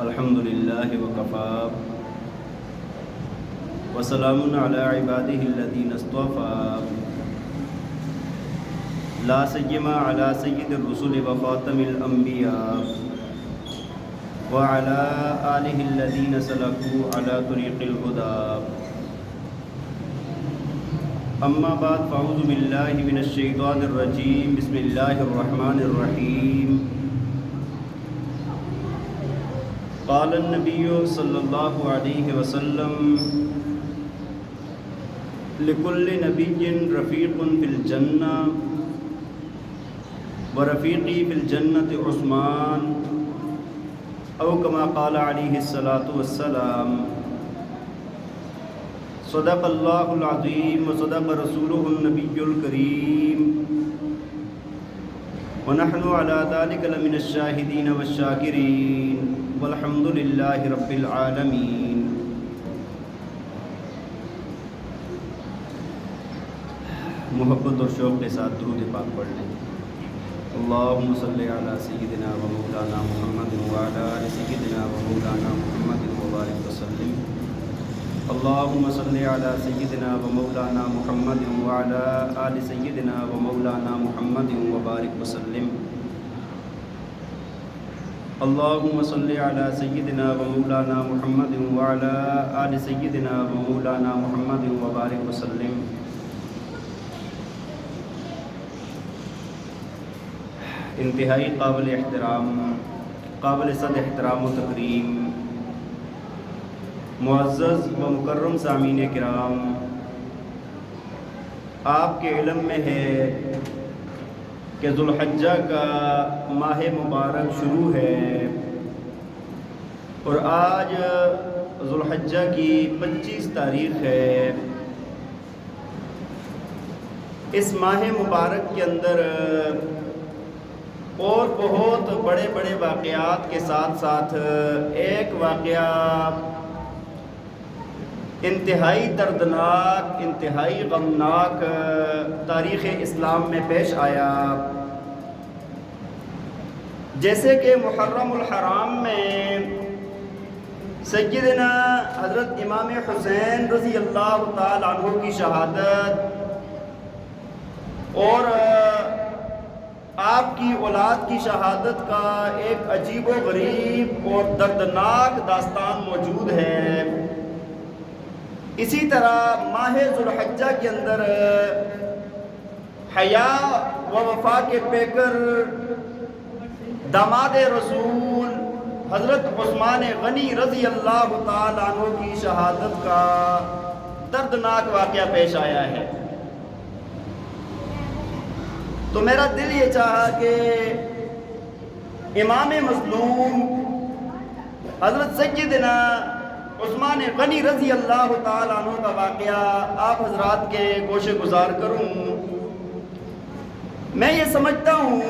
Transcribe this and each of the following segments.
الحمد للہ وکفا وسلام علی عبادہ الذین اصطفى لا سیما علی سید الرسل وخاتم الانبیاء وعلی آلہ الذین سلکوا علی طریق الہدى اما بعد فاعوذ باللہ من الشیطان الرجیم بسم اللہ الرحمن الرحیم قال النبی صلی اللہ علیہ وسلم لکل نبی رفیق فی الجنہ ورفیقی فی الجنة عثمان او کما قال علیہ الصلاة والسلام صدق اللہ العظیم وصدق رسولہ النبی الکریم ونحن على ذلك لمن الشاہدین والشاکرین والحمد للہ رب العالمین۔ محبت اور شوق کے ساتھ درود پاک پڑھ لیں۔ اللہم صلی علی سیدنا و مولانا محمد وعلی آل سیدنا و مولانا محمد وبارک وسلم۔ اللہم صلی علی سیدنا و مولانا محمد وعلی آل سیدنا و مولانا محمد وبارک وسلم۔ اللہم صلی علی سیدنا و مولانا محمد وعلی آل سیدنا و مولانا محمد وبارک وسلم۔ انتہائی قابل احترام، قابل صد احترام و تکریم، معزز و مکرم سامعین کرام، آپ کے علم میں ہے کہ ذوالحجہ کا ماہ مبارک شروع ہے اور آج ذوالحجہ کی 25 تاریخ ہے۔ اس ماہ مبارک کے اندر اور بہت بڑے بڑے واقعات کے ساتھ ساتھ ایک واقعہ انتہائی دردناک، انتہائی غمناک تاریخ اسلام میں پیش آیا۔ جیسے کہ محرم الحرام میں سیدنا حضرت امام حسین رضی اللہ تعالی عنہ کی شہادت اور آپ کی اولاد کی شہادت کا ایک عجیب و غریب اور دردناک داستان موجود ہے، اسی طرح ماہ ذوالحجہ کے اندر حیا و وفا کے پیکر داماد رسول حضرت عثمان غنی رضی اللہ تعالی عنہ کی شہادت کا دردناک واقعہ پیش آیا ہے۔ تو میرا دل یہ چاہا کہ امام مظلوم حضرت سیدنا عثمان غنی رضی اللہ تعالی عنہ کا واقعہ آپ حضرات کے گوشے گزار کروں۔ میں یہ سمجھتا ہوں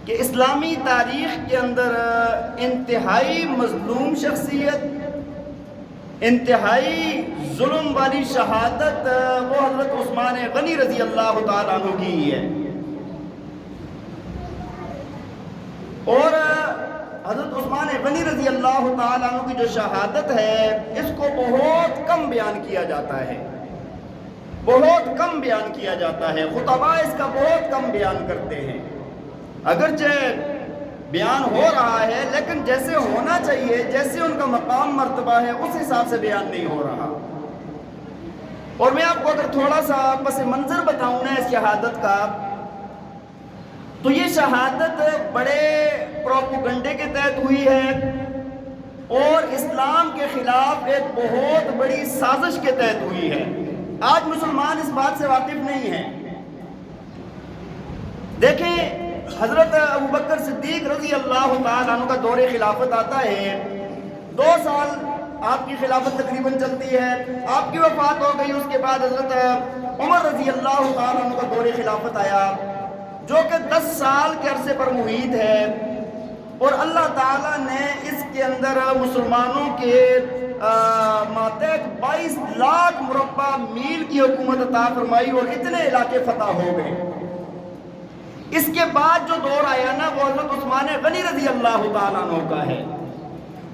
کہ اسلامی تاریخ کے اندر انتہائی مظلوم شخصیت، انتہائی ظلم والی شہادت وہ حضرت عثمان غنی رضی اللہ تعالیٰ عنہ کی ہے، اور حضرت عثمان غنی رضی اللہ تعالیٰ عنہ کی جو شہادت ہے اس کو بہت کم بیان کیا جاتا ہے، بہت کم بیان کیا جاتا ہے، خطباء اس کا بہت کم بیان کرتے ہیں۔ اگرچہ بیان ہو رہا ہے لیکن جیسے ہونا چاہیے، جیسے ان کا مقام مرتبہ ہے اس حساب سے بیان نہیں ہو رہا۔ اور میں آپ کو اگر تھوڑا سا پس منظر بتاؤں نا اس شہادت کا، تو یہ شہادت بڑے پروپیگنڈے کے تحت ہوئی ہے اور اسلام کے خلاف ایک بہت بڑی سازش کے تحت ہوئی ہے۔ آج مسلمان اس بات سے واقف نہیں ہیں۔ دیکھیں، حضرت ابوبکر صدیق رضی اللہ تعالیٰ عنہ کا دور خلافت آتا ہے، 2 سال آپ کی خلافت تقریباً چلتی ہے، آپ کی وفات ہو گئی، اس کے بعد حضرت عمر رضی اللہ تعالیٰ عنہ کا دور خلافت آیا جو کہ 10 سال کے عرصے پر محیط ہے، اور اللہ تعالیٰ نے اس کے اندر مسلمانوں کے ماتحت 22 لاکھ مربع میل کی حکومت عطا فرمائی اور اتنے علاقے فتح ہو گئے۔ اس کے بعد جو دور آیا نا وہ حضرت عثمان غنی رضی اللہ تعالیٰ عنہ کا ہے۔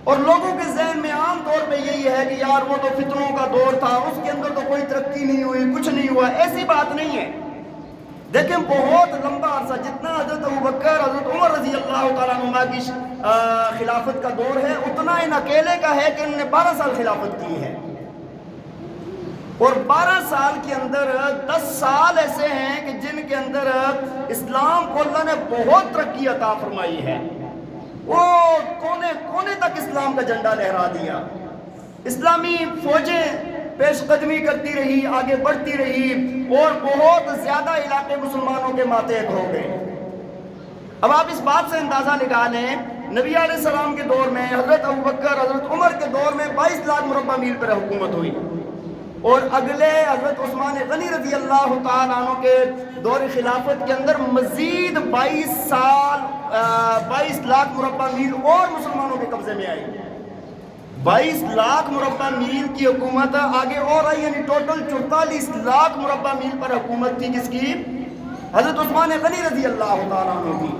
اور لوگوں کے ذہن میں عام طور پہ یہی ہے کہ یار وہ تو فتنوں کا دور تھا، اس کے اندر تو کوئی ترقی نہیں ہوئی، کچھ نہیں ہوا. ایسی بات نہیں ہے. دیکھیں بہت لمبا عرصہ جتنا حضرت ابوبکر حضرت عمر رضی اللہ تعالیٰ عنہ کی خلافت کا دور ہے، اتنا ان اکیلے کا ہے کہ انہوں نے 12 سال خلافت کی ہے. اور 12 سال کے اندر 10 سال ایسے ہیں کہ جن کے اندر اسلام کو اللہ نے بہت ترقی عطا فرمائی ہے. وہ کونے کونے تک اسلام کا جھنڈا لہرا دیا. اسلامی فوجیں پیش قدمی کرتی رہی، آگے بڑھتی رہی، اور بہت زیادہ علاقے مسلمانوں کے ماتحت ہو گئے. اب آپ اس بات سے اندازہ لگا لیں، نبی علیہ السلام کے دور میں، حضرت ابوبکر حضرت عمر کے دور میں 22 لاکھ مربع میل پر حکومت ہوئی، اور اگلے حضرت عثمان غنی رضی اللہ تعالیٰ عنہ کے دور خلافت کے اندر مزید 22 لاکھ مربع میل اور مسلمانوں کے قبضے میں آئی. 22 لاکھ مربع میل کی حکومت آگے اور آئی، یعنی ٹوٹل 44 لاکھ مربع میل پر حکومت تھی کس کی؟ حضرت عثمان غنی رضی اللہ تعالیٰ عنہ کی.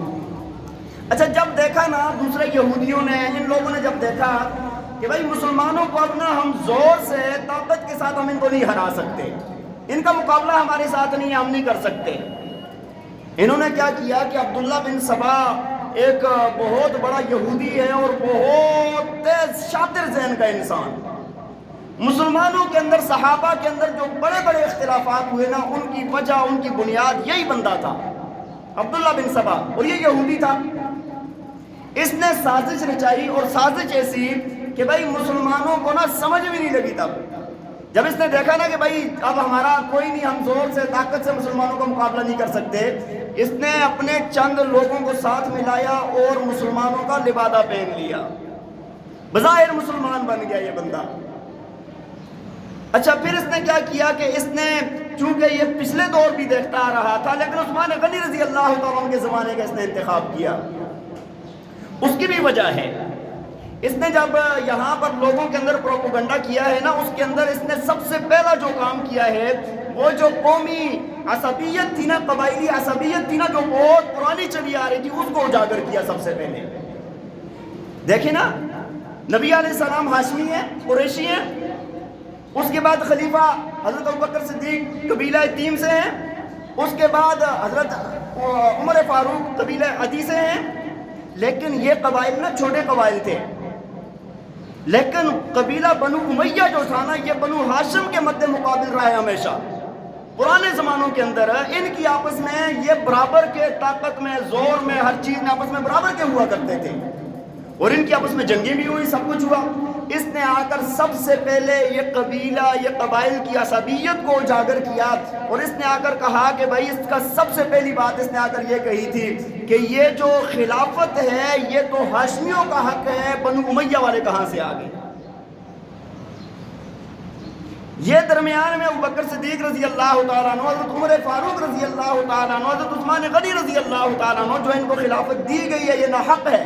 اچھا جب دیکھا نا دوسرے یہودیوں نے، ان لوگوں نے جب دیکھا کہ بھائی مسلمانوں کو اب نا ہم زور سے طاقت کے ساتھ ہم ان کو نہیں ہرا سکتے، ان کا مقابلہ ہمارے ساتھ نہیں، ہم نہیں کر سکتے، انہوں نے کیا کیا کہ عبداللہ بن سبا ایک بہت بڑا یہودی ہے اور بہت تیز شاطر ذہن کا انسان، مسلمانوں کے اندر صحابہ کے اندر جو بڑے بڑے اختلافات ہوئے نا، ان کی وجہ ان کی بنیاد یہی بندہ تھا، عبداللہ بن سبا، اور یہ یہودی تھا. اس نے سازش رچائی، اور سازش ایسی کہ بھائی مسلمانوں کو نا سمجھ بھی نہیں لگی. تب جب اس نے دیکھا نا کہ بھائی اب ہمارا کوئی نہیں، ہم زور سے طاقت سے مسلمانوں کا مقابلہ نہیں کر سکتے، اس نے اپنے چند لوگوں کو ساتھ ملایا اور مسلمانوں کا لبادہ پہن لیا، بظاہر مسلمان بن گیا یہ بندہ. اچھا پھر اس نے کیا کیا کہ اس نے، چونکہ یہ پچھلے دور بھی دیکھتا آ رہا تھا، لیکن عثمان غنی رضی اللہ تعالیٰ عنہ کے زمانے کا اس نے انتخاب کیا. اس کی بھی وجہ ہے، اس نے جب یہاں پر لوگوں کے اندر پروپیگنڈا کیا ہے نا، اس کے اندر اس نے سب سے پہلا جو کام کیا ہے، وہ جو قومی عصبیت تھی نا، قبائلی عصبیت تھی نا، جو بہت پرانی چلی آ رہی تھی، اس کو اجاگر کیا سب سے پہلے. دیکھیں نا، نبی علیہ السلام ہاشمی ہیں، قریشی ہیں، اس کے بعد خلیفہ حضرت ابوبکر صدیق قبیلہ تیم سے ہیں، اس کے بعد حضرت عمر فاروق قبیلہ عدی سے ہیں. لیکن یہ قبائل نا چھوٹے قبائل تھے، لیکن قبیلہ بنو امیہ جو تھا نا، یہ بنو ہاشم کے مد مقابل رہا ہے ہمیشہ. پرانے زمانوں کے اندر ان کی آپس میں یہ برابر کے طاقت میں، زور میں، ہر چیز میں آپس میں برابر کے ہوا کرتے تھے، اور ان کی آپس میں جنگیں بھی ہوئی، سب کچھ ہوا. اس نے آ کر سب سے پہلے یہ قبیلہ، یہ قبائل کی عصبیت کو اجاگر کیا، اور اس نے آ کر کہا کہ بھائی اس کا سب سے پہلی بات اس نے آ کر یہ کہی تھی کہ یہ جو خلافت ہے یہ تو ہاشمیوں کا حق ہے، بنو امیہ والے کہاں سے آ گئے. یہ درمیان میں ابوبکر صدیق رضی اللہ تعالیٰ عنہ، حضرت عمر فاروق رضی اللہ تعالیٰ عنہ، حضرت عثمان غنی رضی اللہ تعالیٰ عنہ، جو ان کو خلافت دی گئی ہے یہ ناحق ہے.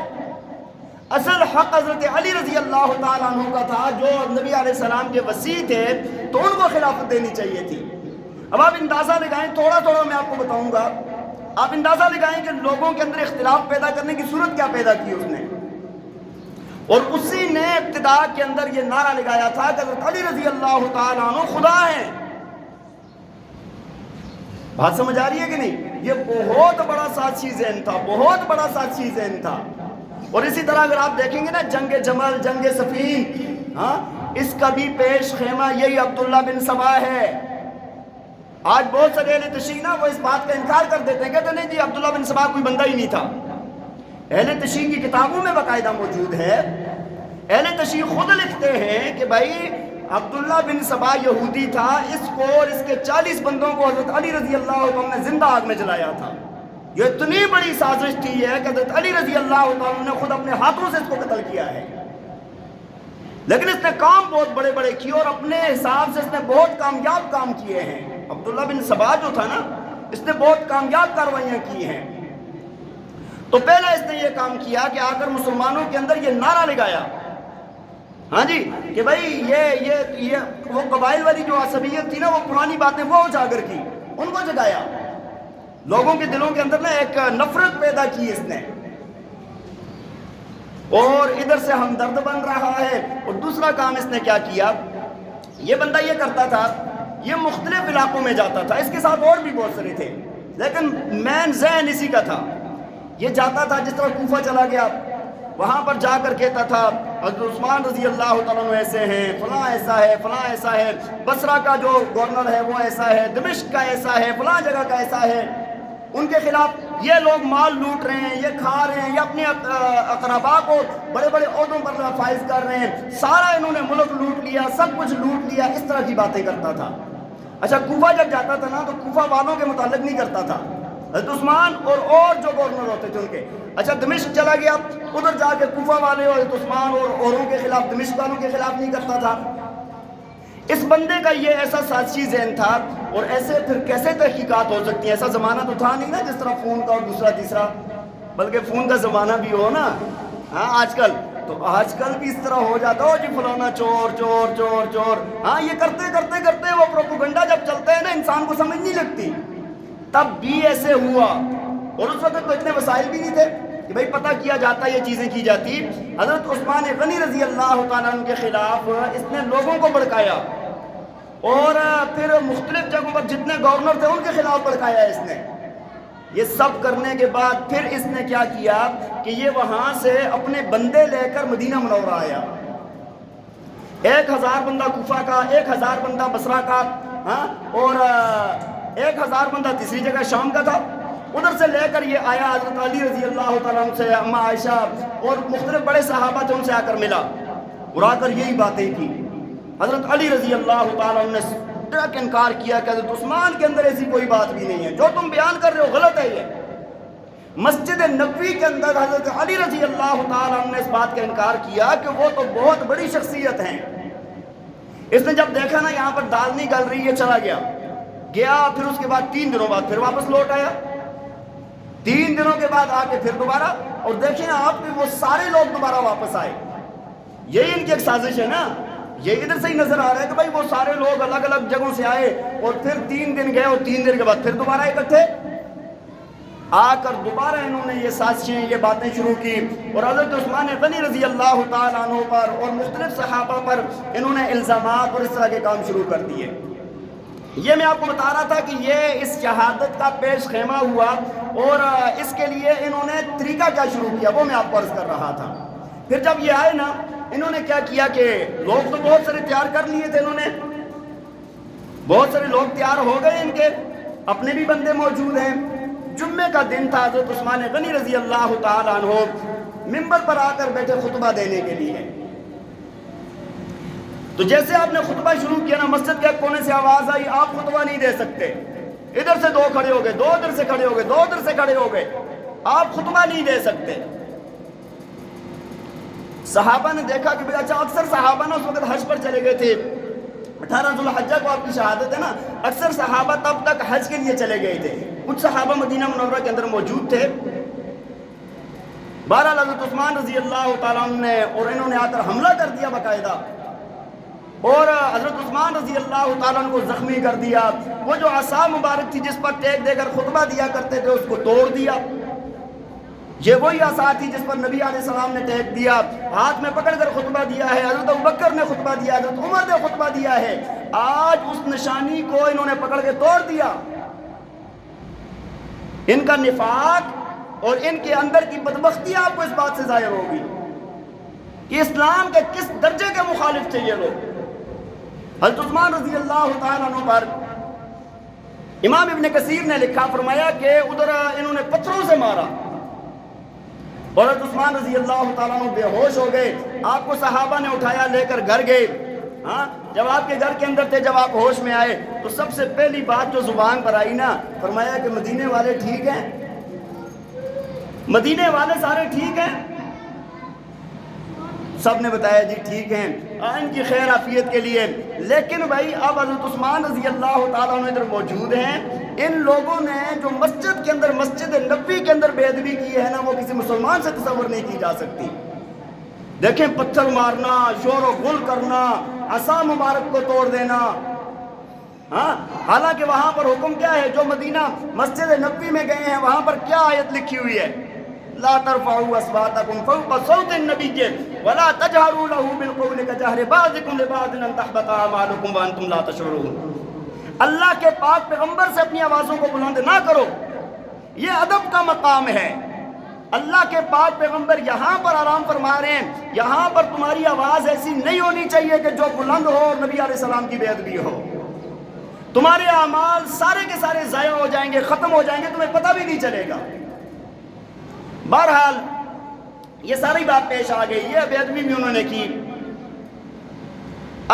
اصل حق حضرت علی رضی اللہ تعالیٰ عنہ کا تھا، جو نبی علیہ السلام کے وصی تھے، تو ان کو خلافت دینی چاہیے تھی. اب آپ اندازہ لگائیں، تھوڑا تھوڑا میں آپ کو بتاؤں گا، آپ اندازہ لگائیں کہ لوگوں کے اندر اختلاف پیدا کرنے کی صورت کیا پیدا کی اس نے. اور اسی نے ابتدا کے اندر یہ نعرہ لگایا تھا کہ حضرت علی رضی اللہ تعالیٰ عنہ خدا ہیں. بات سمجھ آ رہی ہے کہ نہیں؟ یہ بہت بڑا سازشی ذہن تھا، بہت بڑا سازشی ذہن تھا. اور اسی طرح اگر آپ دیکھیں گے نا جنگ جمل، جنگ صفین، ہاں، اس کا بھی پیش خیمہ یہی عبداللہ بن سبا ہے. آج بہت سارے اہل تشیع نا وہ اس بات کا انکار کر دیتے ہیں، کہتے نہیں جی عبداللہ بن سبا کوئی بندہ ہی نہیں تھا. اہل تشیع کی کتابوں میں باقاعدہ موجود ہے، اہل تشیع خود لکھتے ہیں کہ بھائی عبداللہ بن سبا یہودی تھا، اس کو اور اس کے 40 بندوں کو حضرت علی رضی اللہ عنہ نے زندہ آگ میں جلایا تھا. یہ اتنی بڑی سازش تھی ہے کہ حضرت علی رضی اللہ عنہ نے خود اپنے ہاتھوں سے اس کو قتل کیا ہے. لیکن اس نے کام بہت بڑے بڑے کیے، اور اپنے حساب سے اس نے بہت کامیاب کام کیے ہیں. عبداللہ بن سبا جو تھا نا، اس نے بہت کامیاب کاروائیاں کی ہیں. تو پہلا اس نے یہ کام کیا کہ آ کر مسلمانوں کے اندر یہ نعرہ لگایا، ہاں جی، کہ بھائی یہ وہ قبائل والی جو عصبیت تھی نا، وہ پرانی باتیں وہ اجاگر کی، ان کو جگایا. لوگوں کے دلوں کے اندر نا ایک نفرت پیدا کی اس نے. اور ادھر سے ہمدرد بن رہا ہے. اور دوسرا کام اس نے کیا کیا، یہ بندہ یہ کرتا تھا، یہ مختلف علاقوں میں جاتا تھا، اس کے ساتھ اور بھی بہت سارے تھے لیکن مین ذہن اسی کا تھا. یہ جاتا تھا، جس طرح کوفہ چلا گیا، وہاں پر جا کر کہتا تھا حضرت عثمان رضی اللہ تعالیٰ عنہ ایسے ہیں، فلاں ایسا ہے، فلاں ایسا ہے، بصرہ کا جو گورنر ہے وہ ایسا ہے، دمشق کا ایسا ہے، فلاں جگہ کا ایسا ہے. ان کے خلاف یہ لوگ مال لوٹ رہے ہیں، یہ کھا رہے ہیں، یہ اپنے اقربا کو بڑے بڑے عہدوں پر فائز کر رہے ہیں، سارا انہوں نے ملک لوٹ لیا، سب کچھ لوٹ لیا. اس طرح کی باتیں کرتا تھا. اچھا کوفہ جب جاتا تھا نا تو کوفہ والوں کے متعلق نہیں کرتا تھا، حضرت عثمان اور جو گورنر ہوتے تھے ان کے. اچھا دمشق چلا گیا، ادھر جا کے کوفہ والے اور حضرت عثمان اور اوروں کے خلاف، دمشق والوں کے خلاف نہیں کرتا تھا. اس بندے کا یہ ایسا سازشی ذہن تھا. اور ایسے پھر کیسے تحقیقات ہو سکتی ہیں؟ ایسا زمانہ تو تھا نہیں نا جس طرح فون کا اور دوسرا تیسرا، بلکہ فون کا زمانہ بھی ہو نا ہاں آج کل، تو آج کل بھی اس طرح ہو جاتا ہو جی فلانا چور چور چور چور. ہاں یہ کرتے کرتے کرتے وہ پروپیگنڈا جب چلتا ہے نا انسان کو سمجھ نہیں لگتی. تب بھی ایسے ہوا. اور اس وقت تو اتنے وسائل بھی نہیں تھے کہ بھائی پتہ کیا جاتا، یہ چیزیں کی جاتی. حضرت عثمان غنی رضی اللہ تعالیٰ عنہ کے خلاف اس نے لوگوں کو بھڑکایا، اور پھر مختلف جگہوں پر جتنے گورنر تھے ان کے خلاف بھڑکایا اس نے. یہ سب کرنے کے بعد پھر اس نے کیا کیا کہ یہ وہاں سے اپنے بندے لے کر مدینہ منورہ آیا. 1000 بندہ کوفہ کا، 1000 بندہ بصرہ کا، ہاں اور 1000 بندہ تیسری جگہ شام کا تھا. ادھر سے لے کر یہ آیا حضرت علی رضی اللہ تعالیٰ عنہ سے، اماں عائشہ اور مختلف بڑے صحابہ تھے ان سے آ کر ملا اور آ کر یہی باتیں کی. حضرت علی رضی اللہ تعالیٰ عنہ نے ڈٹ انکار کیا کہ حضرت عثمان کے اندر ایسی کوئی بات بھی نہیں ہے، جو تم بیان کر رہے ہو غلط ہے. یہ مسجد نبوی کے اندر حضرت علی رضی اللہ تعالیٰ عنہ نے اس بات کا انکار کیا کہ وہ تو بہت بڑی شخصیت ہیں. اس نے جب دیکھا نا یہاں پر دال نہیں گل رہی، یہ چلا گیا. پھر اس کے بعد 3 دنوں بعد پھر واپس لوٹ آیا. 3 دنوں کے بعد آ کے پھر دوبارہ، اور دیکھیں نا آپ وہ سارے لوگ دوبارہ واپس آئے. یہی ان کی ایک سازش ہے نا. یہ ادھر سے ہی نظر آ رہا ہے کہ بھائی وہ سارے لوگ الگ الگ جگہوں سے آئے اور پھر 3 دن گئے اور 3 دن کے بعد پھر دوبارہ اکٹھے آ کر دوبارہ انہوں نے یہ سازشیں، یہ باتیں شروع کی. اور حضرت عثمان غنی رضی اللہ تعالیٰ عنہ پر اور مختلف صحابہ پر انہوں نے الزامات اور اس طرح کے کام شروع کر دیے. یہ میں آپ کو بتا رہا تھا کہ یہ اس شہادت کا پیش خیمہ ہوا، اور اس کے لیے انہوں نے طریقہ کیا شروع کیا وہ میں آپ کو عرض کر رہا تھا. پھر جب یہ آئے نا، انہوں نے کیا کیا کہ لوگ تو بہت سارے تیار کر لیے تھے، انہوں نے بہت سارے لوگ تیار ہو گئے، ان کے اپنے بھی بندے موجود ہیں. جمعے کا دن تھا، حضرت عثمان غنی رضی اللہ تعالیٰ عنہ منبر پر آ کر بیٹھے خطبہ دینے کے لیے. تو جیسے آپ نے خطبہ شروع کیا نا، مسجد کے ایک کونے سے آواز آئی، آپ خطبہ نہیں دے سکتے. ادھر سے 2 کھڑے ہو گئے، 2 ادھر سے کھڑے ہو گئے، 2 ادھر سے کھڑے ہو گئے، آپ خطبہ نہیں دے سکتے. صحابہ نے دیکھا کہ اچھا اکثر صحابہ نا اس وقت حج پر چلے گئے تھے، 18 ذو الحجہ کو آپ کی شہادت ہے نا، اکثر صحابہ تب تک حج کے لیے چلے گئے تھے. کچھ صحابہ مدینہ منورہ کے اندر موجود تھے. بہرحال حضرت عثمان رضی اللہ تعالیٰ عنہ نے اور انہوں نے آ کر حملہ کر دیا باقاعدہ، اور حضرت عثمان رضی اللہ تعالیٰ عنہ کو زخمی کر دیا. وہ جو عصا مبارک تھی جس پر ٹیک دے کر خطبہ دیا کرتے تھے اس کو توڑ دیا. یہ وہی عصا تھی جس پر نبی علیہ السلام نے ٹیک دیا، ہاتھ میں پکڑ کر خطبہ دیا ہے. حضرت ابوبکر نے خطبہ دیا، حضرت عمر نے خطبہ دیا ہے. آج اس نشانی کو انہوں نے پکڑ کے توڑ دیا. ان کا نفاق اور ان کے اندر کی بدبختی آپ کو اس بات سے ظاہر ہوگی کہ اسلام کے کس درجے کے مخالف تھے یہ لوگ. حضرت عثمان رضی اللہ تعالیٰ عنہ پر امام ابن کثیر نے لکھا، فرمایا کہ ادھر انہوں نے پتھروں سے مارا اور حضرت عثمان رضی اللہ تعالیٰ عنہ بے ہوش ہو گئے. آپ کو صحابہ نے اٹھایا، لے کر گھر گئے. ہاں جب آپ کے گھر کے اندر تھے، جب آپ ہوش میں آئے تو سب سے پہلی بات جو زبان پر آئی نا، فرمایا کہ مدینے والے ٹھیک ہیں، مدینے والے سارے ٹھیک ہیں. سب نے بتایا جی ٹھیک ہیں، ان کی خیر عافیت کے لیے. لیکن بھائی اب حضرت عثمان رضی اللہ تعالیٰ عنہ ادھر موجود ہیں. ان لوگوں نے جو مسجد کے اندر، مسجد نبوی کے اندر بے ادبی کی ہے نا، وہ کسی مسلمان سے تصور نہیں کی جا سکتی. دیکھیں پتھر مارنا، شور و غل کرنا، عصا مبارک کو توڑ دینا. ہاں حالانکہ وہاں پر حکم کیا ہے؟ جو مدینہ مسجد نبوی میں گئے ہیں وہاں پر کیا آیت لکھی ہوئی ہے؟ لا ترفعوا اصواتکم فوق صوت النبی ولا تجهروا له بالقول كجهر بعضکم لبعض ان تحبط اعمالکم وانتم لا تشعرون. اللہ کے پاک پیغمبر سے اپنی آوازوں کو بلند نہ کرو، یہ ادب کا مقام ہے. اللہ کے پاک پیغمبر یہاں پر آرام فرما رہے ہیں، یہاں پر تمہاری آواز ایسی نہیں ہونی چاہیے کہ جو بلند ہو اور نبی علیہ السلام کی بے ادبی ہو. تمہارے اعمال سارے کے سارے ضائع ہو جائیں گے، ختم ہو جائیں گے، تمہیں پتہ بھی نہیں چلے گا. بہرحال یہ ساری بات پیش آ گئی، یہ بے ادبی بھی انہوں نے کی.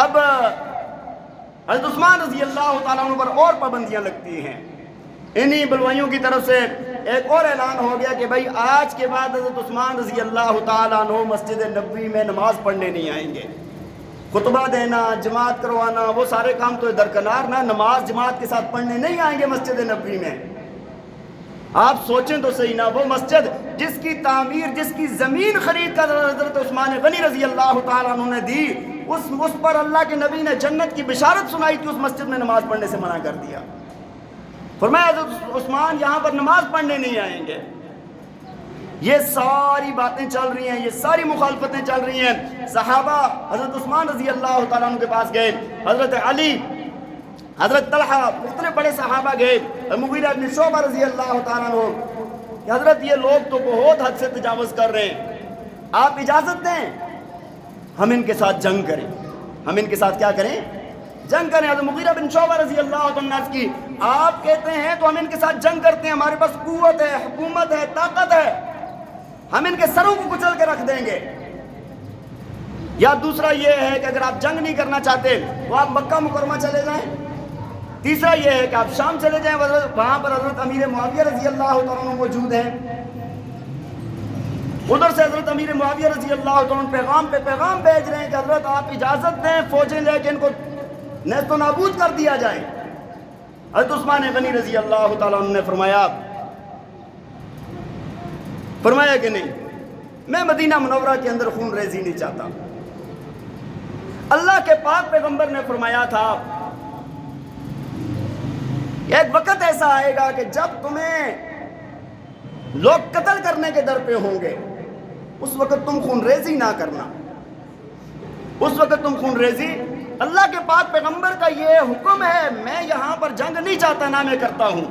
اب حضرت عثمان رضی اللہ تعالیٰ عنہ پر اور پابندیاں لگتی ہیں. انہی بلوائیوں کی طرف سے ایک اور اعلان ہو گیا کہ بھائی آج کے بعد حضرت عثمان رضی اللہ تعالیٰ عنہ مسجد نبوی میں نماز پڑھنے نہیں آئیں گے. خطبہ دینا، جماعت کروانا، وہ سارے کام تو درکنار نہ، نماز جماعت کے ساتھ پڑھنے نہیں آئیں گے مسجد نبوی میں. آپ سوچیں تو صحیح نا، وہ مسجد جس کی تعمیر، جس کی زمین خرید کر حضرت عثمان غنی رضی اللہ تعالیٰ عنہ نے دی، اس پر اللہ کے نبی نے جنت کی بشارت سنائی تھی، اس مسجد میں نماز پڑھنے سے منع کر دیا. فرمایا حضرت عثمان یہاں پر نماز پڑھنے نہیں آئیں گے. یہ ساری باتیں چل رہی ہیں، یہ ساری مخالفتیں چل رہی ہیں. صحابہ حضرت عثمان رضی اللہ تعالیٰ عنہ کے پاس گئے، حضرت علی، حضرت طلحہ، مختلف بڑے صحابہ گئے، مغیرہ بن شعبہ رضی اللہ تعالیٰ عنہ کہ حضرت یہ لوگ تو بہت حد سے تجاوز کر رہے ہیں، آپ اجازت دیں ہم ان کے ساتھ جنگ کریں. ہم ان کے ساتھ کیا کریں؟ جنگ کریں. حضرت مغیرہ بن شعبہ رضی اللہ عنہ کی آپ کہتے ہیں تو ہم ان کے ساتھ جنگ کرتے ہیں، ہمارے پاس قوت ہے، حکومت ہے، طاقت ہے، ہم ان کے سروں کو کچل کے رکھ دیں گے. یا دوسرا یہ ہے کہ اگر آپ جنگ نہیں کرنا چاہتے تو آپ مکہ مکرمہ چلے جائیں. تیسرا یہ ہے کہ آپ شام چلے جائیں، وہاں پر حضرت امیر معاویہ رضی اللہ عنہ موجود ہیں. ادھر سے حضرت امیر معاویہ رضی اللہ عنہ پیغام پہ پیغام بھیج رہے ہیں کہ حضرت آپ اجازت دیں فوجیں لے کے ان کو نیست و نابود کر دیا جائے. حضرت عثمان غنی رضی اللہ تعالیٰ عنہ نے فرمایا کہ نہیں، میں مدینہ منورہ کے اندر خون ریزی نہیں چاہتا. اللہ کے پاک پیغمبر نے فرمایا تھا ایک وقت ایسا آئے گا کہ جب تمہیں لوگ قتل کرنے کے در پہ ہوں گے، اس وقت تم خون ریزی نہ کرنا. اس وقت تم خون ریزی، اللہ کے پاک پیغمبر کا یہ حکم ہے. میں یہاں پر جنگ نہیں چاہتا، نہ میں کرتا ہوں.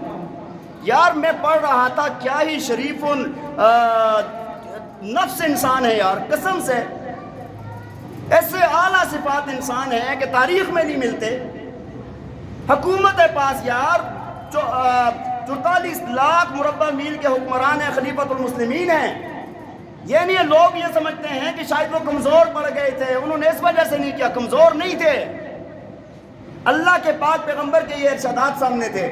یار میں پڑھ رہا تھا کیا ہی شریف نفس انسان ہے یار، قسم سے ایسے اعلیٰ صفات انسان ہیں کہ تاریخ میں نہیں ملتے. حکومت ہے پاس یار، 44 لاکھ مربع میل کے حکمران ہیں، خلیفۃ المسلمین ہیں. یہ نہیں لوگ یہ سمجھتے ہیں کہ شاید وہ کمزور پڑ گئے تھے، انہوں نے اس وجہ سے نہیں کیا، کمزور نہیں تھے. اللہ کے پاک پیغمبر کے یہ ارشادات سامنے تھے.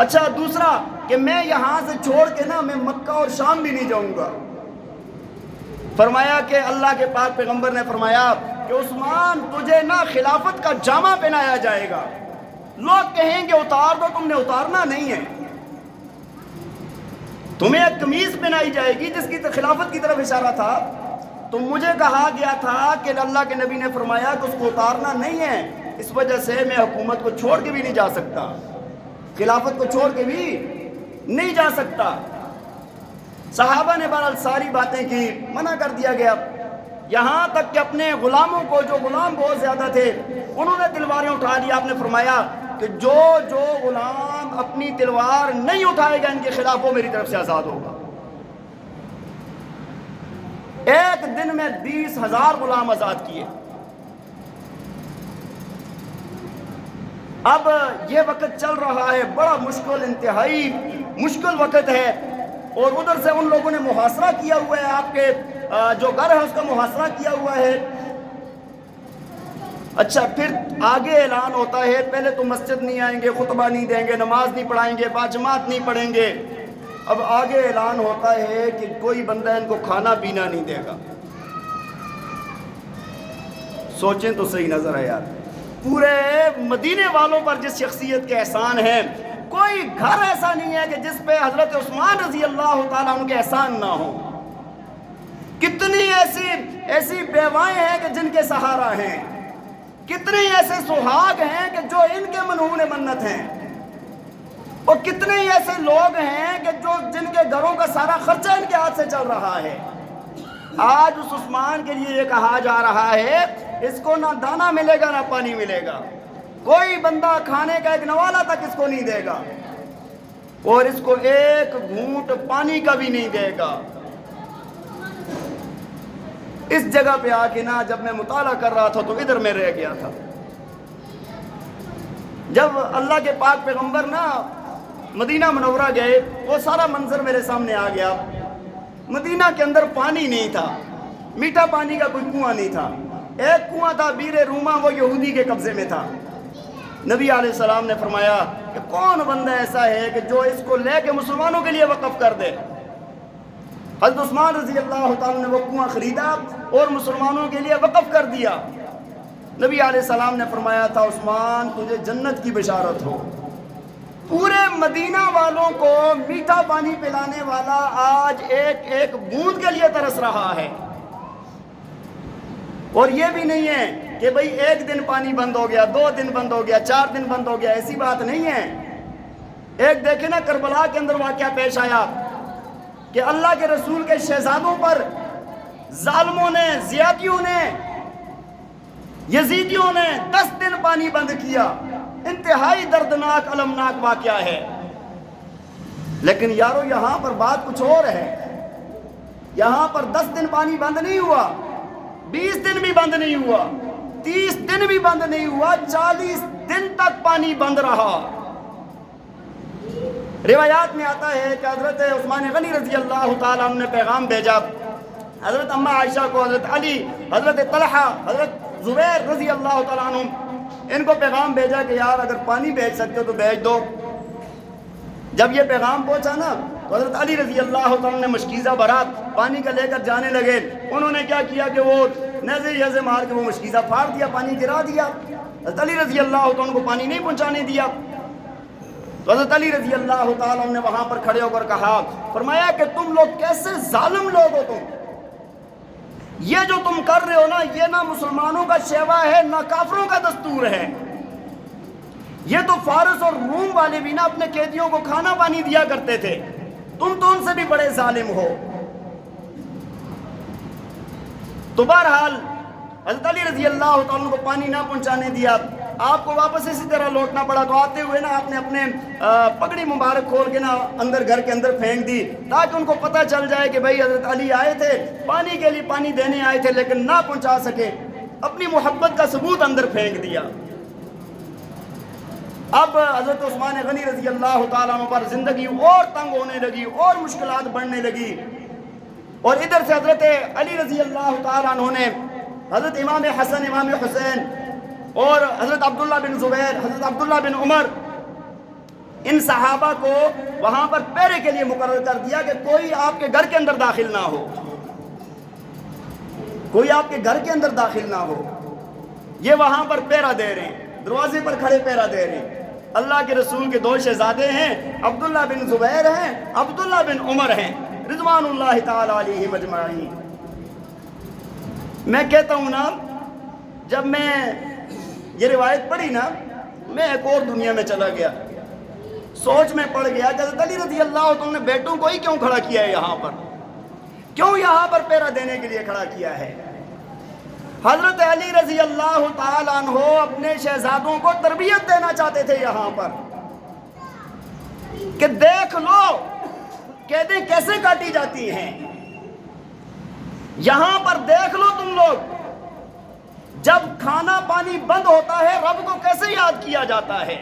اچھا دوسرا کہ میں یہاں سے چھوڑ کے نا میں مکہ اور شام بھی نہیں جاؤں گا. فرمایا کہ اللہ کے پاک پیغمبر نے فرمایا کہ عثمان تجھے نا خلافت کا جامہ پہنایا جائے گا. لوگ کہیں گے اتار دو، تم نے اتارنا نہیں ہے، تمہیں ایک قمیض پہنائی جائے گی جس کی خلافت کی طرف اشارہ تھا. تو مجھے کہا گیا تھا کہ اللہ کے نبی نے فرمایا کہ اس کو اتارنا نہیں ہے، اس وجہ سے میں حکومت کو چھوڑ کے بھی نہیں جا سکتا، خلافت کو چھوڑ کے بھی نہیں جا سکتا. صحابہ نے بہرحال ساری باتیں کی، منع کر دیا گیا. یہاں تک کہ اپنے غلاموں کو، جو غلام بہت زیادہ تھے، انہوں نے تلواریں اٹھا لی. آپ نے فرمایا کہ جو غلام اپنی تلوار نہیں اٹھائے گا ان کے خلاف وہ میری طرف سے آزاد ہوگا. ایک دن میں 20,000 غلام آزاد کیے. اب یہ وقت چل رہا ہے، بڑا مشکل، انتہائی مشکل وقت ہے. اور ادھر سے ان لوگوں نے محاصرہ کیا ہوا ہے، آپ کے جو گھر ہے اس کا محاصرہ کیا ہوا ہے. اچھا پھر آگے اعلان ہوتا ہے پہلے تو مسجد نہیں آئیں گے، خطبہ نہیں دیں گے، نماز نہیں پڑھائیں گے، باجماعت نہیں پڑھیں گے. اب آگے اعلان ہوتا ہے کہ کوئی بندہ ان کو کھانا پینا نہیں دے گا. سوچیں تو صحیح نظر ہے یار، پورے مدینے والوں پر جس شخصیت کے احسان ہیں، کوئی گھر ایسا نہیں ہے کہ جس پہ حضرت عثمان رضی اللہ تعالیٰ عنہ کے احسان نہ ہو. کتنی ایسی بیوائیں ہیں کہ جن کے سہارا ہیں، کتنے ایسے سہاگ ہیں کہ جو ان کے منہون منت ہیں، اور کتنے ایسے لوگ ہیں کہ جن کے گھروں کا سارا خرچہ ان کے ہاتھ سے چل رہا ہے۔ آج اس عثمان کے لیے یہ کہا جا رہا ہے اس کو نہ دانا ملے گا نہ پانی ملے گا، کوئی بندہ کھانے کا ایک نوالہ تک اس کو نہیں دے گا، اور اس کو ایک گھونٹ پانی کا بھی نہیں دے گا۔ اس جگہ پہ آ کے نا جب میں مطالعہ کر رہا تھا تو ادھر میں رہ گیا تھا۔ جب اللہ کے پاک پیغمبر نا مدینہ منورہ گئے وہ سارا منظر میرے سامنے آ گیا۔ مدینہ کے اندر پانی نہیں تھا، میٹھا پانی کا کوئی کنواں نہیں تھا، ایک کنواں تھا بیر روما، وہ یہودی کے قبضے میں تھا۔ نبی علیہ السلام نے فرمایا کہ کون بندہ ایسا ہے کہ جو اس کو لے کے مسلمانوں کے لیے وقف کر دے؟ حضرت عثمان رضی اللہ تعالیٰ نے وہ کنواں خریدا اور مسلمانوں کے لیے وقف کر دیا۔ نبی علیہ السلام نے فرمایا تھا عثمان تجھے جنت کی بشارت ہو، پورے مدینہ والوں کو میٹھا پانی پلانے والا آج ایک ایک بوند کے لیے ترس رہا ہے۔ اور یہ بھی نہیں ہے کہ بھئی ایک دن پانی بند ہو گیا، 2 دن بند ہو گیا، 4 دن بند ہو گیا، ایسی بات نہیں ہے۔ ایک دیکھیں نا کربلا کے اندر واقعہ پیش آیا کہ اللہ کے رسول کے شہزادوں پر ظالموں نے، زیادتیوں نے، یزیدیوں نے 10 دن پانی بند کیا۔ انتہائی دردناک المناک واقعہ ہے، لیکن یارو یہاں پر بات کچھ اور ہے۔ یہاں پر 10 دن پانی بند نہیں ہوا، 20 دن بھی بند نہیں ہوا، 30 دن بھی بند نہیں ہوا، 40 دن تک پانی بند رہا۔ روایات میں آتا ہے کہ حضرت عثمان غنی رضی اللہ تعالیٰ عنہ نے پیغام بھیجا حضرت اماں عائشہ کو، حضرت علی، حضرت طلحہ، حضرت زبیر رضی اللہ تعالیٰ عنہ، ان کو پیغام بھیجا کہ یار اگر پانی بھیج سکتے ہو تو بھیج دو۔ جب یہ پیغام پہنچا نا تو حضرت علی رضی اللہ تعالیٰ نے مشکیزہ برات پانی کا لے کر جانے لگے۔ انہوں نے کیا کیا کہ وہ نیزے مار کے وہ مشکیزہ پھاڑ دیا، پانی گرا دیا۔ حضرت علی رضی اللہ تعالیٰ کو پانی نہیں پہنچانے دیا۔ تو حضرت علی رضی اللہ تعالیٰ نے وہاں پر کھڑے ہو کر کہا، فرمایا کہ تم لوگ کیسے ظالم لوگ ہو، تم یہ جو تم کر رہے ہو نا یہ نہ مسلمانوں کا شیوا ہے نہ کافروں کا دستور ہے۔ یہ تو فارس اور روم والے بھی نا اپنے قیدیوں کو کھانا پانی دیا کرتے تھے، تم تو ان سے بھی بڑے ظالم ہو۔ تو بہرحال حضرت علی رضی اللہ تعالیٰ کو پانی نہ پہنچانے دیا، آپ کو واپس اسی طرح لوٹنا پڑا۔ تو آتے ہوئے نا آپ نے اپنے پگڑی مبارک کھول کے نا اندر گھر کے اندر پھینک دی تاکہ ان کو پتہ چل جائے کہ بھئی حضرت علی آئے تھے پانی کے لیے، پانی دینے آئے تھے لیکن نہ پہنچا سکے۔ اپنی محبت کا ثبوت اندر پھینک دیا۔ اب حضرت عثمان غنی رضی اللہ تعالیٰ عنہ پر زندگی اور تنگ ہونے لگی اور مشکلات بڑھنے لگی، اور ادھر سے حضرت علی رضی اللہ تعالیٰ عنہ نے حضرت امام حسن، امام حسین اور حضرت عبداللہ بن زبیر، حضرت عبداللہ بن عمر، ان صحابہ کو وہاں پر پہرے کے لیے مقرر کر دیا کہ کوئی آپ کے گھر کے اندر داخل نہ ہو، کوئی آپ کے گھر کے اندر داخل نہ ہو۔ یہ وہاں پر پہرا دے رہے ہیں، دروازے پر کھڑے پہرا دے رہے ہیں۔ اللہ کے رسول کے 2 شہزادے ہیں، عبداللہ بن زبیر ہیں، عبداللہ بن عمر ہیں، رضوان اللہ تعالی علیہ مجمعین۔ میں کہتا ہوں نا جب میں یہ روایت پڑھی نا میں ایک اور دنیا میں چلا گیا، سوچ میں پڑ گیا کہ حضرت علی رضی اللہ عنہ نے بیٹوں کو ہی کیوں کھڑا کیا ہے یہاں پر، کیوں یہاں پر پہرا دینے کے لیے کھڑا کیا ہے۔ حضرت علی رضی اللہ تعالیٰ عنہ اپنے شہزادوں کو تربیت دینا چاہتے تھے یہاں پر کہ دیکھ لو قیدیں کیسے کاٹی جاتی ہیں، یہاں پر دیکھ لو تم لوگ جب کھانا پانی بند ہوتا ہے رب کو کیسے یاد کیا جاتا ہے،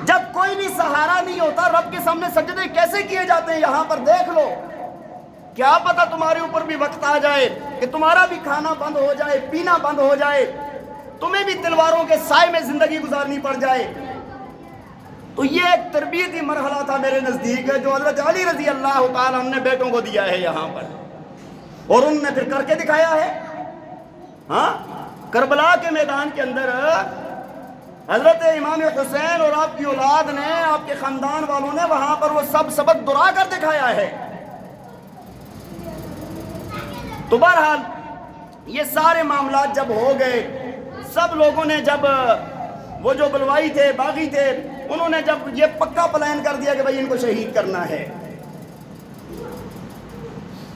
جب کوئی بھی سہارا نہیں ہوتا رب کے سامنے سجدے کیسے کیے جاتے ہیں، یہاں پر دیکھ لو۔ کیا پتہ تمہارے اوپر بھی وقت آ جائے کہ تمہارا بھی کھانا بند ہو جائے، پینا بند ہو جائے، تمہیں بھی تلواروں کے سائے میں زندگی گزارنی پڑ جائے۔ تو یہ ایک تربیتی مرحلہ تھا میرے نزدیک ہے جو حضرت علی رضی اللہ تعالیٰ عنہ نے بیٹوں کو دیا ہے یہاں پر، اور انہوں نے پھر کر کے دکھایا ہے۔ ہاں کربلا کے میدان کے اندر حضرت امام حسین اور آپ کی اولاد نے، آپ کے خاندان والوں نے وہاں پر وہ سب سبق دہرا کر دکھایا ہے۔ تو بہرحال یہ سارے معاملات جب ہو گئے، سب لوگوں نے جب وہ جو بلوائی تھے، باغی تھے، انہوں نے جب یہ پکا پلان کر دیا کہ بھائی ان کو شہید کرنا ہے،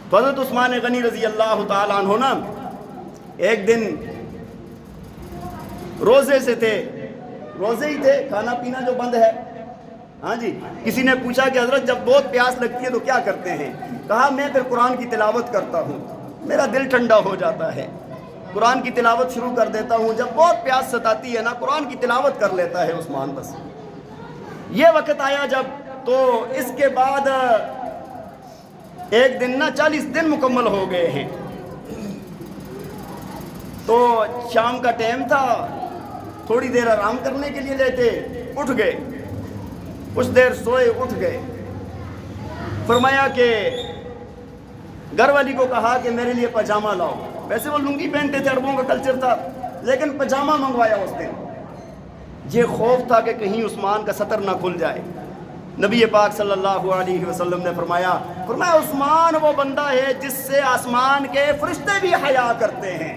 تو حضرت عثمان غنی رضی اللہ تعالیٰ عنہ نا ایک دن روزے سے تھے، روزے ہی تھے، کھانا پینا جو بند ہے، ہاں جی، کسی نے پوچھا کہ حضرت جب بہت پیاس لگتی ہے تو کیا کرتے ہیں؟ کہا میں پھر قرآن کی تلاوت کرتا ہوں، میرا دل ٹھنڈا ہو جاتا ہے، قرآن کی تلاوت شروع کر دیتا ہوں، جب بہت پیاس ستاتی ہے نا قرآن کی تلاوت کر لیتا ہے عثمان بس۔ یہ وقت آیا جب، تو اس کے بعد ایک دن نا 40 دن مکمل ہو گئے ہیں، تو شام کا ٹائم تھا، تھوڑی دیر آرام کرنے کے لیے لیتے، اٹھ گئے، کچھ دیر سوئے، اٹھ گئے، فرمایا کہ گھر والی کو کہا کہ میرے لیے پاجامہ لاؤ، ویسے وہ لنگی پہنتے تھے، عربوں کا کلچر تھا، لیکن پاجامہ منگوایا اس دن۔ یہ خوف تھا کہ کہیں عثمان کا سطر نہ کھل جائے۔ نبی پاک صلی اللہ علیہ وسلم نے فرمایا عثمان وہ بندہ ہے جس سے آسمان کے فرشتے بھی حیا کرتے ہیں،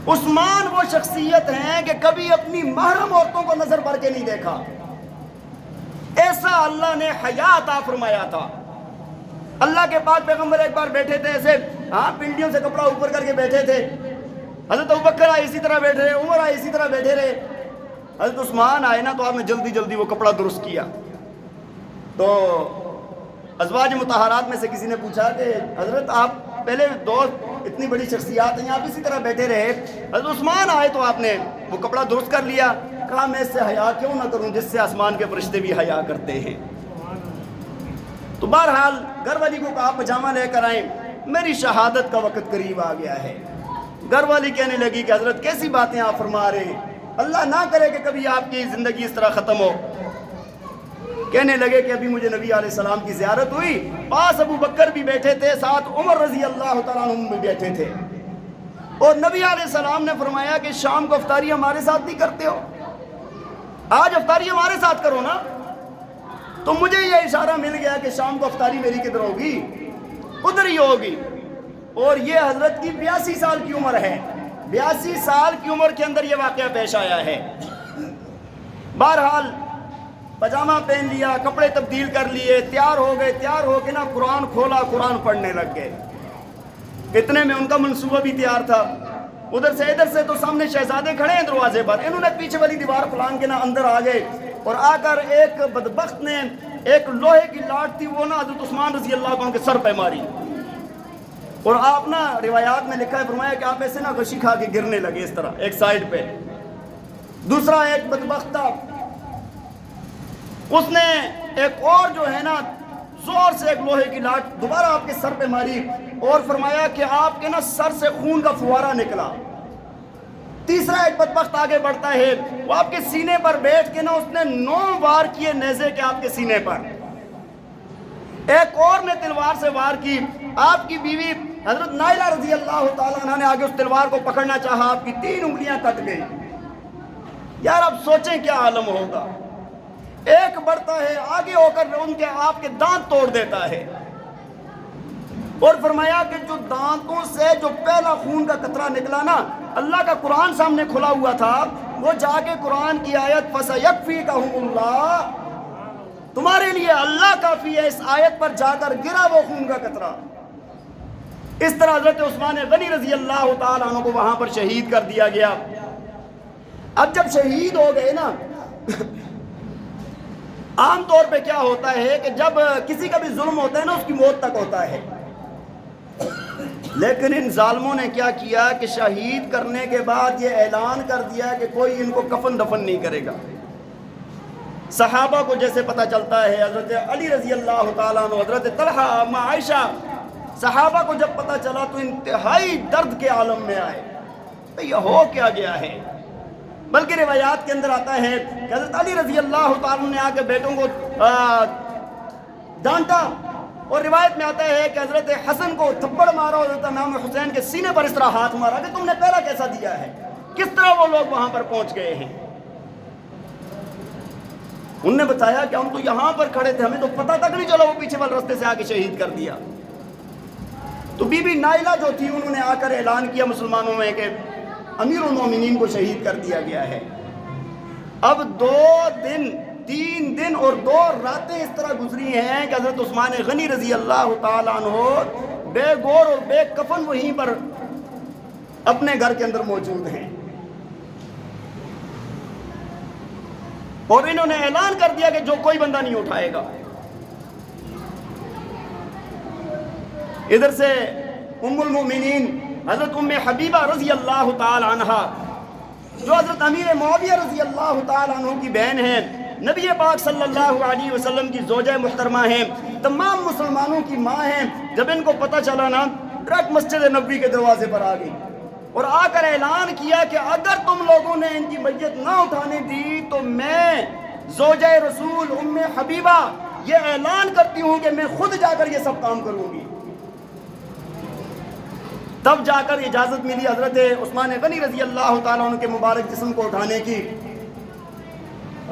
عثمان وہ شخصیت ہیں کہ کبھی اپنی محرم عورتوں کو نظر بھر کے نہیں دیکھا، ایسا اللہ نے حیا عطا فرمایا تھا۔ اللہ کے پاک پیغمبر ایک بار بیٹھے تھے ایسے، پنڈیوں سے کپڑا اوپر کر کے بیٹھے تھے، حضرت ابوبکر آئے اسی طرح بیٹھے رہے، عمر آئے اسی طرح بیٹھے رہے، حضرت عثمان آئے نا تو آپ نے جلدی جلدی وہ کپڑا درست کیا۔ تو ازواج مطہرات میں سے کسی نے پوچھا کہ حضرت آپ پہلے دو اتنی بڑی شخصیات ہیں، آپ اسی طرح بیٹھے رہے، حضرت عثمان آئے تو آپ نے وہ کپڑا درست کر لیا۔ کہا میں اس سے حیا کیوں نہ کروں جس سے آسمان کے فرشتے بھی حیا کرتے ہیں۔ تو بہرحال گھر والی کو کہا پاجامہ لے کر آئیں، میری شہادت کا وقت قریب آ گیا ہے۔ گھر والی کہنے لگی کہ حضرت کیسی باتیں آپ فرما رہے ہیں، اللہ نہ کرے کہ کبھی آپ کی زندگی اس طرح ختم ہو۔ کہنے لگے کہ ابھی مجھے نبی علیہ السلام کی زیارت ہوئی، پاس ابو بکر بھی بیٹھے تھے، ساتھ عمر رضی اللہ تعالیٰ عنہ بھی بیٹھے تھے، اور نبی علیہ السلام نے فرمایا کہ شام کو افطاری ہمارے ساتھ نہیں کرتے ہو، آج افطاری ہمارے ساتھ کرو نا۔ تو مجھے یہ اشارہ مل گیا کہ شام کو افطاری میری کدھر ہوگی، ادھر ہی ہوگی۔ اور یہ حضرت کی 82 سال کی عمر ہے، 82 سال کی عمر کے اندر یہ واقعہ پیش آیا ہے۔ بہرحال پاجامہ پہن لیا، کپڑے تبدیل کر لیے، تیار ہو گئے، تیار ہو کے نا قرآن کھولا، قرآن پڑھنے لگ گئے۔ اتنے میں ان کا منصوبہ بھی تیار تھا، ادھر سے تو سامنے شہزادے کھڑے ہیں دروازے پر، انہوں نے پیچھے والی دیوار پھلانگ کے نا اندر آ گئے، اور آ کر ایک بدبخت نے ایک لوہے کی لاٹ تھی وہ نا حضرت عثمان رضی اللہ عنہ کے سر پہ ماری، اور آپ نا روایات میں لکھا ہے، فرمایا کہ آپ ایسے نا غشی کھا کے گرنے لگے اس طرح ایک سائیڈ پہ۔ دوسرا ایک بدبخت تھا، اس نے ایک اور جو ہے نا زور سے ایک لوہے کی لاٹ دوبارہ آپ کے سر پہ ماری، اور فرمایا کہ آپ کے نا سر سے خون کا فوارہ نکلا۔ تیسرا ایک بدبخت آگے بڑھتا ہے، وہ آپ کے سینے پر بیٹھ کے نا اس نے 9 وار کیے نیزے کے آپ کے سینے پر۔ ایک اور نے تلوار سے وار کی، آپ کی بیوی حضرت نائلہ رضی اللہ تعالیٰ عنہ نے آگے اس تلوار کو پکڑنا چاہا، آپ کی 3 انگلیاں کٹ گئی۔ یار اب سوچیں کیا عالم ہوگا۔ ایک بڑھتا ہے آگے ہو کر ان کے آپ کے دانت توڑ دیتا ہے، اور فرمایا کہ جو دانتوں سے جو پہلا خون کا قطرہ نکلا نا، اللہ کا قرآن سامنے کھلا ہوا تھا، وہ جا کے قرآن کی آیت فَسَيَكْفِيكَهُمُ اللَّهُ، تمہارے لیے اللہ کافی ہے، اس آیت پر جا کر گرا وہ خون کا قطرہ۔ اس طرح حضرت عثمان غنی رضی اللہ تعالیٰ عنہ کو وہاں پر شہید کر دیا گیا۔ اب جب شہید ہو گئے نا، عام طور پہ کیا ہوتا ہے کہ جب کسی کا بھی ظلم ہوتا ہے نا اس کی موت تک ہوتا ہے، لیکن ان ظالموں نے کیا کیا کہ شہید کرنے کے بعد یہ اعلان کر دیا کہ کوئی ان کو کفن دفن نہیں کرے گا۔ صحابہ کو جیسے پتہ چلتا ہے، حضرت علی رضی اللہ تعالیٰ عنہ، حضرت طلحہ، اما عائشہ، صحابہ کو جب پتہ چلا تو انتہائی درد کے عالم میں آئے، تو یہ ہو کیا گیا ہے۔ بلکہ روایات کے اندر آتا ہے کہ حضرت علی رضی اللہ تعالیٰ نے آ کے بیٹوں کو ڈانٹا، اور روایت میں آتا ہے کہ حضرت حسن کو تھپڑ مارا، اور حضرت امام حسین کے سینے پر اس طرح ہاتھ مارا کہ تم نے پہلا کیسا دیا ہے، کس طرح وہ لوگ وہاں پر پہنچ گئے ہیں۔ انہوں نے بتایا کہ ہم تو یہاں پر کھڑے تھے، ہمیں تو پتہ تک نہیں چلا، وہ پیچھے والے راستے سے آ کے شہید کر دیا۔ تو بی بی نائلہ جو تھی انہوں نے آ کر اعلان کیا مسلمانوں میں کہ امیر المومنین کو شہید کر دیا گیا ہے۔ اب 3 دن اور 2 راتیں اس طرح گزری ہیں کہ حضرت عثمان غنی رضی اللہ تعالیٰ عنہ بے گور اور بے کفن وہیں پر اپنے گھر کے اندر موجود ہیں، اور انہوں نے اعلان کر دیا کہ جو کوئی بندہ نہیں اٹھائے گا۔ ادھر سے ام المومنین حضرت ام حبیبہ رضی اللہ تعالی عنہا، جو حضرت امیر معاویہ رضی اللہ تعالی عنہ کی بہن ہیں، نبی پاک صلی اللہ علیہ وسلم کی زوجہ محترمہ ہیں، تمام مسلمانوں کی ماں ہیں، جب ان کو پتہ چلا نا ڈائریکٹ مسجد نبوی کے دروازے پر آ گئی اور آ کر اعلان کیا کہ اگر تم لوگوں نے ان کی میت نہ اٹھانے دی تو میں زوجہ رسول ام حبیبہ یہ اعلان کرتی ہوں کہ میں خود جا کر یہ سب کام کروں گی۔ تب جا کر اجازت ملی حضرت عثمان غنی رضی اللہ تعالیٰ عنہ کے مبارک جسم کو اٹھانے کی۔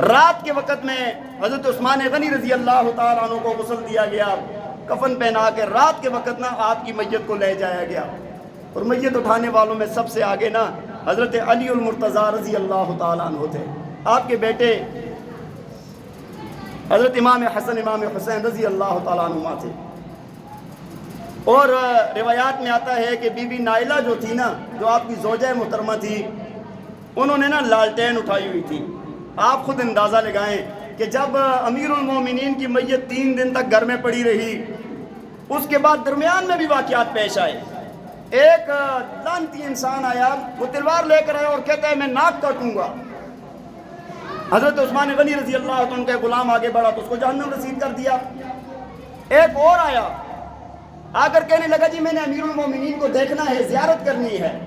رات کے وقت میں حضرت عثمان غنی رضی اللہ تعالیٰ عنہ کو غسل دیا گیا، کفن پہنا کے رات کے وقت نا آپ کی میت کو لے جایا گیا، اور میت اٹھانے والوں میں سب سے آگے نا حضرت علی المرتضیٰ رضی اللہ تعالیٰ عنہ تھے۔ آپ کے بیٹے حضرت امام حسن امام حسین رضی اللہ تعالیٰ عنہ تھے، اور روایات میں آتا ہے کہ بی بی نائلہ جو تھی نا، جو آپ کی زوجہ محترمہ تھی، انہوں نے نا لالٹین اٹھائی ہوئی تھی۔ آپ خود اندازہ لگائیں کہ جب امیر المومنین کی میت 3 دن تک گھر میں پڑی رہی، اس کے بعد درمیان میں بھی واقعات پیش آئے۔ ایک لعنتی انسان آیا، وہ تلوار لے کر آیا اور کہتا ہے میں ناک کاٹوں گا۔ حضرت عثمان غنی رضی اللہ عنہ کا غلام آگے بڑھا تو اس کو جہنم رسید کر دیا۔ ایک اور آیا، آ کر کہنے لگا جی میں نے امیر المومنین کو دیکھنا ہے، زیارت کرنی ہے۔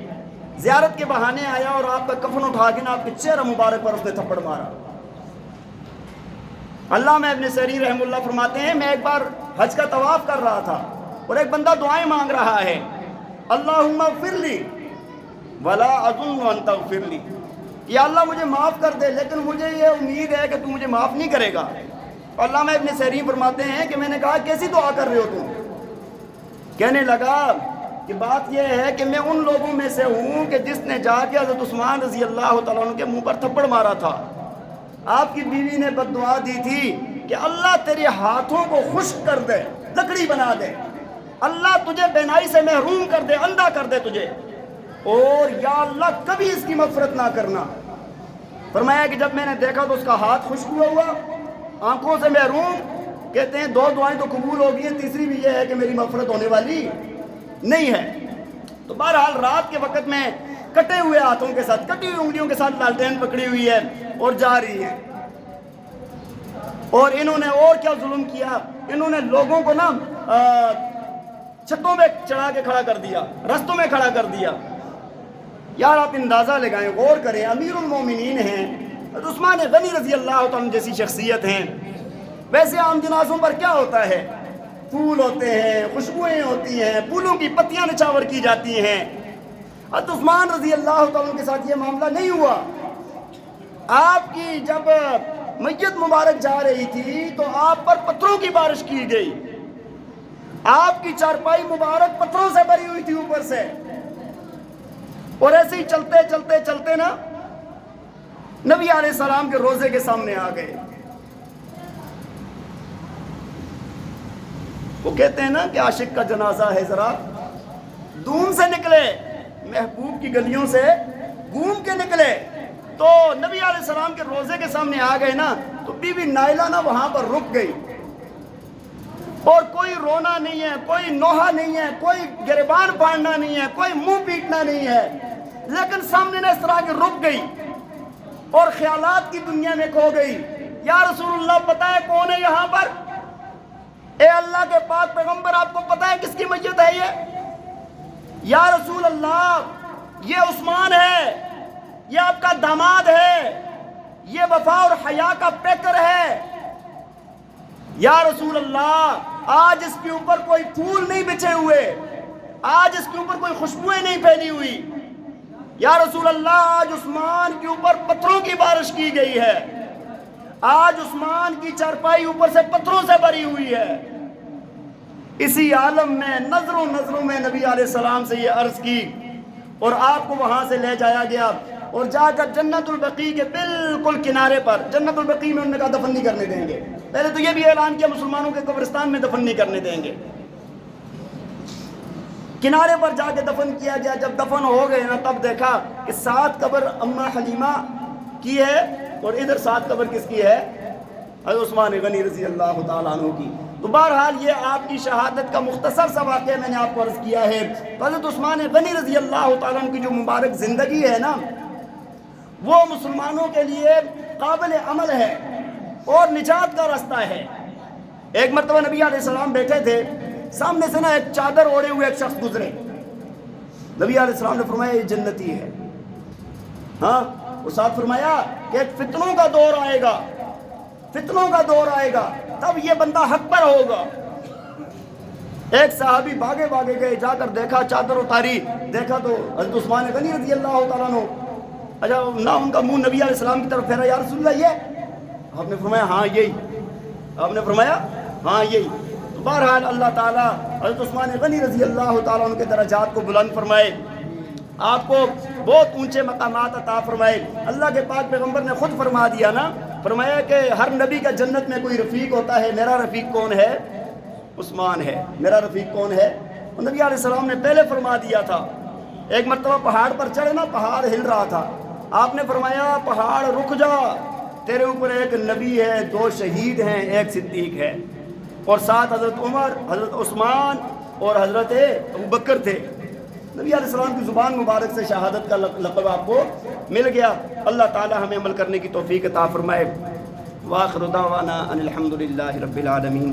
زیارت کے بہانے آیا اور آپ کا کفن اٹھا کے نا آپ کے چہرہ مبارک پر اس نے تھپڑ مارا۔ علامہ ابن سیرین رحمہ اللہ فرماتے ہیں میں ایک بار حج کا طواف کر رہا تھا اور ایک بندہ دعائیں مانگ رہا ہے، اللہم اغفر لی ولا اظن ان تغفر لی، یا اللہ مجھے معاف کر دے لیکن مجھے یہ امید ہے کہ تو مجھے معاف نہیں کرے گا۔ علامہ ابن سیرین فرماتے ہیں کہ میں نے کہا کیسی دعا کر رہے ہو تم؟ کہنے لگا کہ بات یہ ہے کہ میں ان لوگوں میں سے ہوں کہ جس نے جا کے حضرت عثمان رضی اللہ تعالیٰ عنہ کے منہ پر تھپڑ مارا تھا۔ آپ کی بیوی نے بد دعا دی تھی کہ اللہ تیرے ہاتھوں کو خشک کر دے، لکڑی بنا دے، اللہ تجھے بینائی سے محروم کر دے، اندھا کر دے تجھے، اور یا اللہ کبھی اس کی مغفرت نہ کرنا۔ فرمایا کہ جب میں نے دیکھا تو اس کا ہاتھ خشک ہوا، آنکھوں سے محروم۔ کہتے ہیں 2 دعائیں تو قبول ہو گئی ہیں، تیسری بھی یہ ہے کہ میری مغفرت ہونے والی نہیں ہے۔ تو بہرحال رات کے وقت میں کٹے ہوئے ہاتھوں کے ساتھ، کٹی ہوئی انگلیوں کے ساتھ لالٹین پکڑی ہوئی ہے اور جا رہی ہے۔ اور انہوں نے اور کیا ظلم کیا، انہوں نے لوگوں کو نا چھتوں میں چڑھا کے کھڑا کر دیا، رستوں میں کھڑا کر دیا۔ یار آپ اندازہ لگائیں، غور کریں، امیر المومنین ہیں، عثمان غنی رضی اللہ تعالیٰ جیسی شخصیت ہیں۔ ویسے عام جنازوں پر کیا ہوتا ہے؟ پھول ہوتے ہیں، خوشبوئیں ہوتی ہیں، پھولوں کی پتیاں نچھاور کی جاتی ہیں۔ حضرت عثمان رضی اللہ تعالیٰ کے ساتھ یہ معاملہ نہیں ہوا۔ آپ کی جب میت مبارک جا رہی تھی تو آپ پر پتھروں کی بارش کی گئی، آپ کی چارپائی مبارک پتھروں سے بھری ہوئی تھی اوپر سے، اور ایسے ہی چلتے چلتے چلتے نا نبی علیہ السلام کے روزے کے سامنے آ گئے۔ وہ کہتے ہیں نا کہ عاشق کا جنازہ ہے، ذرا دون سے نکلے، محبوب کی گلیوں سے گھوم کے نکلے، تو نبی علیہ السلام کے روزے کے سامنے آ گئے نا تو بی بی نائلہ نا وہاں پر رک گئی، اور کوئی رونا نہیں ہے، کوئی نوحہ نہیں ہے، کوئی گریبان پھاڑنا نہیں ہے، کوئی منہ پیٹنا نہیں ہے، لیکن سامنے نے اس طرح کی رک گئی اور خیالات کی دنیا میں کھو گئی۔ یا رسول اللہ پتہ ہے کون ہے یہاں پر؟ اے اللہ کے پاک پیغمبر آپ کو پتہ ہے کس کی میت ہے یہ؟ یا رسول اللہ یہ عثمان ہے، یہ آپ کا داماد ہے، یہ وفا اور حیا کا پیکر ہے۔ یا رسول اللہ آج اس کے اوپر کوئی پھول نہیں بچھے ہوئے، آج اس کے اوپر کوئی خوشبوئیں نہیں پھیلی ہوئی۔ یا رسول اللہ آج عثمان کے اوپر پتھروں کی بارش کی گئی ہے، آج عثمان کی چارپائی اوپر سے پتھروں سے بھری ہوئی ہے۔ اسی عالم میں نظروں میں نبی علیہ السلام سے یہ عرض کی، اور آپ کو وہاں سے لے جایا گیا اور جا کر جنت البقیع کے بالکل کنارے پر، جنت البقیع میں انہوں نے کہا دفن نہیں کرنے دیں گے۔ پہلے تو یہ بھی اعلان کیا مسلمانوں کے قبرستان میں دفن نہیں کرنے دیں گے۔ کنارے پر جا کے دفن کیا گیا. جب دفن ہو گئے نا تب دیکھا کہ 7 قبر اما حلیمہ کی ہے اور ادھر 7 قبر کس کی ہے؟ حضرت عثمان غنی رضی اللہ تعالیٰ عنہ کی. تو بہرحال یہ آپ کی شہادت کا مختصر سا واقعہ میں نے آپ کو عرض کیا ہے. حضرت عثمان غنی رضی اللہ تعالیٰ عنہ کی جو مبارک زندگی ہے نا وہ مسلمانوں کے لیے قابل عمل ہے اور نجات کا راستہ ہے. ایک مرتبہ نبی علیہ السلام بیٹھے تھے, سامنے سے نا ایک چادر اوڑے ہوئے ایک شخص گزرے. نبی علیہ السلام نے فرمایا یہ جنتی ہے. ہاں, اور ساتھ فرمایا کہ ایک فتنوں کا دور آئے گا, فتنوں کا دور آئے گا, تب یہ بندہ حق پر ہوگا. ایک صحابی بھاگے بھاگے گئے, جا کر دیکھا چادر اتاری, دیکھا تو حضرت عثمان غنی رضی اللہ تعالیٰ عنہ. اچھا, نہ ان کا منہ نبی علیہ السلام کی طرف پھیرا, یا رسول اللہ یہ؟ آپ نے فرمایا ہاں یہی. آپ نے فرمایا ہاں یہی. تو بہرحال اللہ تعالیٰ حضرت عثمان غنی رضی اللہ تعالیٰ عنہ کے درجات کو بلند فرمائے, آپ کو بہت اونچے مقامات عطا فرمائے. اللہ کے پاک پیغمبر نے خود فرما دیا نا, فرمایا کہ ہر نبی کا جنت میں کوئی رفیق ہوتا ہے, میرا رفیق کون ہے؟ عثمان ہے. میرا رفیق کون ہے؟ اور نبی علیہ السلام نے پہلے فرما دیا تھا. ایک مرتبہ پہاڑ پر چڑھے نا, پہاڑ ہل رہا تھا, آپ نے فرمایا پہاڑ رک جا, تیرے اوپر ایک نبی ہے, 2 شہید ہیں, ایک صدیق ہے, اور ساتھ حضرت عمر, حضرت عثمان اور حضرت ابوبکر تھے. نبی علیہ السلام کی زبان مبارک سے شہادت کا لقب آپ کو مل گیا. اللہ تعالی ہمیں عمل کرنے کی توفیق عطا فرمائے. وآخر دعوانا ان الحمد للہ رب العالمین.